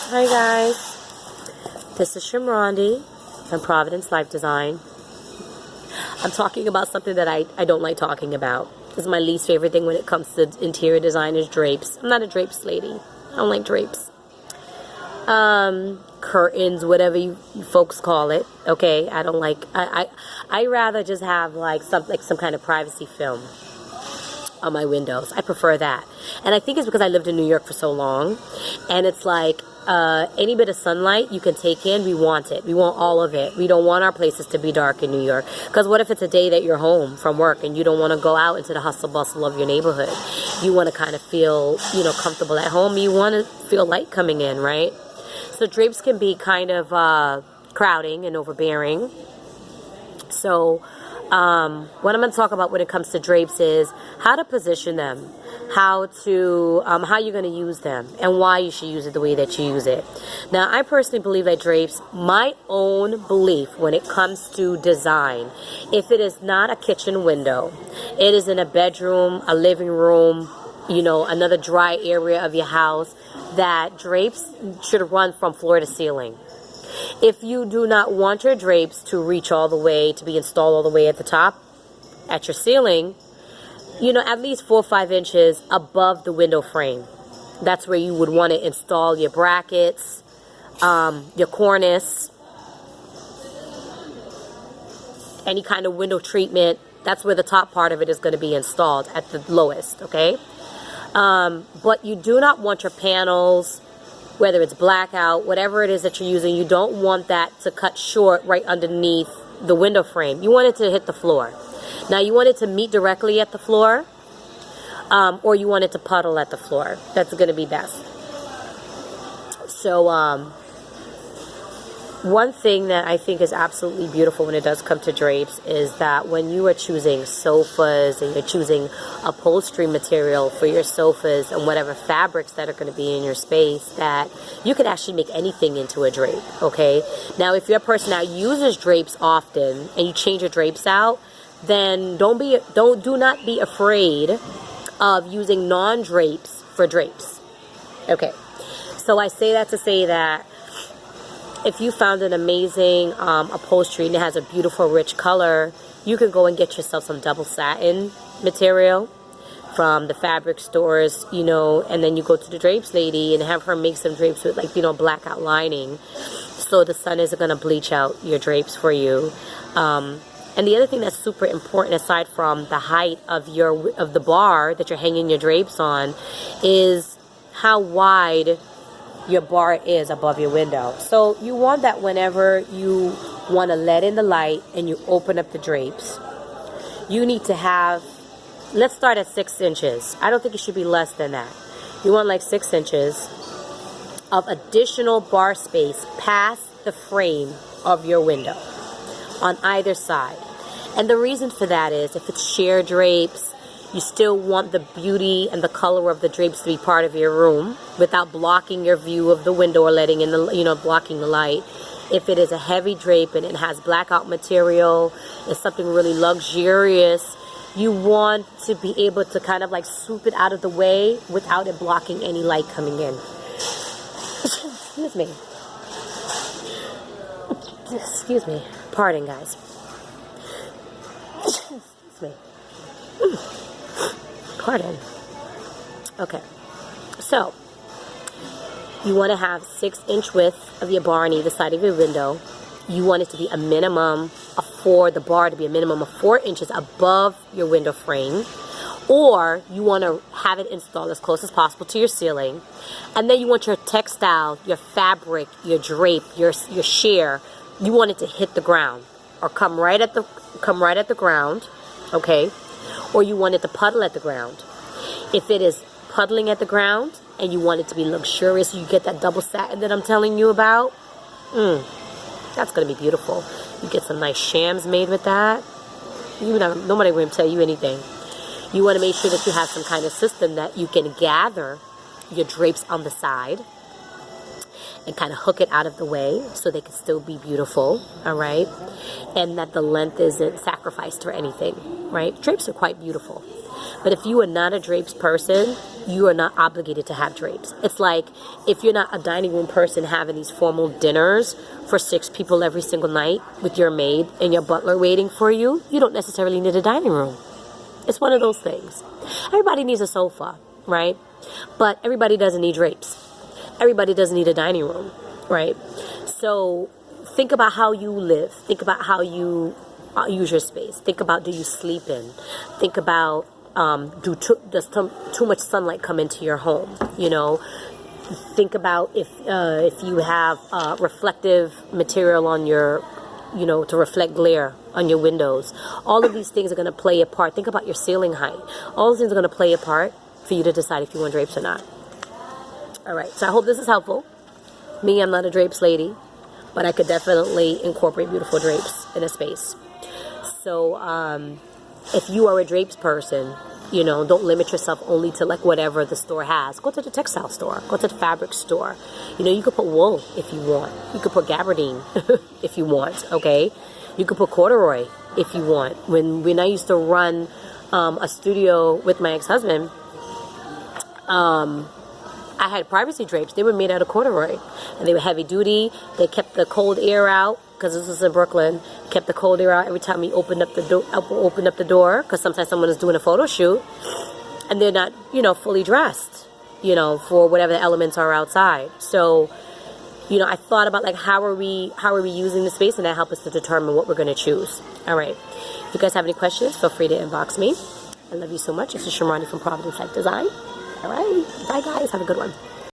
Hi guys, this is Shimrondi from Providence Life Design. I'm talking about something that I don't like talking about. This is my least favorite thing when it comes to interior design is drapes. I'm not a drapes lady. I don't like drapes. Curtains, whatever you folks call it. Okay, I don't like. I rather just have like some kind of privacy film on my windows. I prefer that, and I think it's because I lived in New York for so long, and it's like any bit of sunlight you can take in, we want it. We want all of it. We don't want our places to be dark in New York. Because what if it's a day that you're home from work and you don't want to go out into the hustle bustle of your neighborhood? You want to kind of feel, comfortable at home. You want to feel light coming in, right? So drapes can be kind of crowding and overbearing. So what I'm going to talk about when it comes to drapes is how to position them, how you're going to use them, and why you should use it the way that you use it. Now, I personally believe that drapes, my own belief when it comes to design, if it is not a kitchen window, it is in a bedroom, a living room, another dry area of your house, that drapes should run from floor to ceiling. If you do not want your drapes to reach all the way, to be installed all the way at the top, at your ceiling, at least 4 or 5 inches above the window frame. That's where you would want to install your brackets, your cornice, any kind of window treatment. That's where the top part of it is going to be installed at the lowest, okay? But you do not want your panels, whether it's blackout, whatever it is that you're using, you don't want that to cut short right underneath the window frame. You want it to hit the floor. Now, you want it to meet directly at the floor, or you want it to puddle at the floor. That's going to be best. So, one thing that I think is absolutely beautiful when it does come to drapes is that when you are choosing sofas and you're choosing upholstery material for your sofas and whatever fabrics that are going to be in your space, that you can actually make anything into a drape, okay? Now, if you're a person that uses drapes often and you change your drapes out, then do not be afraid of using non-drapes for drapes. Okay, so I say that to say that if you found an amazing upholstery and it has a beautiful rich color, you can go and get yourself some double satin material from the fabric stores, and then you go to the drapes lady and have her make some drapes with blackout lining, so the sun isn't going to bleach out your drapes for you. And the other thing that's super important, aside from the height of the bar that you're hanging your drapes on, is how wide your bar is above your window. So you want that whenever you want to let in the light and you open up the drapes, you need to have, let's start at 6 inches. I don't think it should be less than that. You want like 6 inches of additional bar space past the frame of your window on either side. And the reason for that is if it's sheer drapes, you still want the beauty and the color of the drapes to be part of your room without blocking your view of the window or letting in the, blocking the light. If it is a heavy drape and it has blackout material, it's something really luxurious, you want to be able to kind of like swoop it out of the way without it blocking any light coming in. Excuse me. Excuse me. Pardon, guys. Excuse me. Pardon. Okay. So, you want to have 6-inch width of your bar on either side of your window. You want it to be a minimum the bar to be a minimum of 4 inches above your window frame. Or you want to have it installed as close as possible to your ceiling. And then you want your textile, your fabric, your drape, your sheer, you want it to hit the ground or come right at the ground, okay? Or you want it to puddle at the ground. If it is puddling at the ground and you want it to be luxurious, you get that double satin that I'm telling you about, that's going to be beautiful. You get some nice shams made with that. Nobody will tell you anything. You want to make sure that you have some kind of system that you can gather your drapes on the side and kind of hook it out of the way so they can still be beautiful, all right? And that the length isn't sacrificed or anything, right? Drapes are quite beautiful. But if you are not a drapes person, you are not obligated to have drapes. It's like if you're not a dining room person having these formal dinners for 6 people every single night with your maid and your butler waiting for you, you don't necessarily need a dining room. It's one of those things. Everybody needs a sofa, right? But everybody doesn't need drapes. Everybody doesn't need a dining room, right? So think about how you live. Think about how you use your space. Think about, do you sleep in? Think about, does too much sunlight come into your home? You know, think about if you have reflective material on your, you know, to reflect glare on your windows. All of these things are going to play a part. Think about your ceiling height. All those things are going to play a part for you to decide if you want drapes or not. All right, so I hope this is helpful. Me, I'm not a drapes lady, but I could definitely incorporate beautiful drapes in a space. So if you are a drapes person, you know, don't limit yourself only to like whatever the store has. Go to the textile store. Go to the fabric store. You know, you could put wool if you want. You could put gabardine if you want, okay? You could put corduroy if you want. When I used to run a studio with my ex-husband, I had privacy drapes. They were made out of corduroy, and they were heavy duty. They kept the cold air out, because this was in Brooklyn. Kept the cold air out every time we opened up the door, because sometimes someone is doing a photo shoot, and they're not, you know, fully dressed, you know, for whatever the elements are outside. So, you know, I thought about like how are we using the space, and that helped us to determine what we're going to choose. All right. If you guys have any questions, feel free to inbox me. I love you so much. This is Shamrani from Providence Life Design. All right. Bye, guys. Have a good one.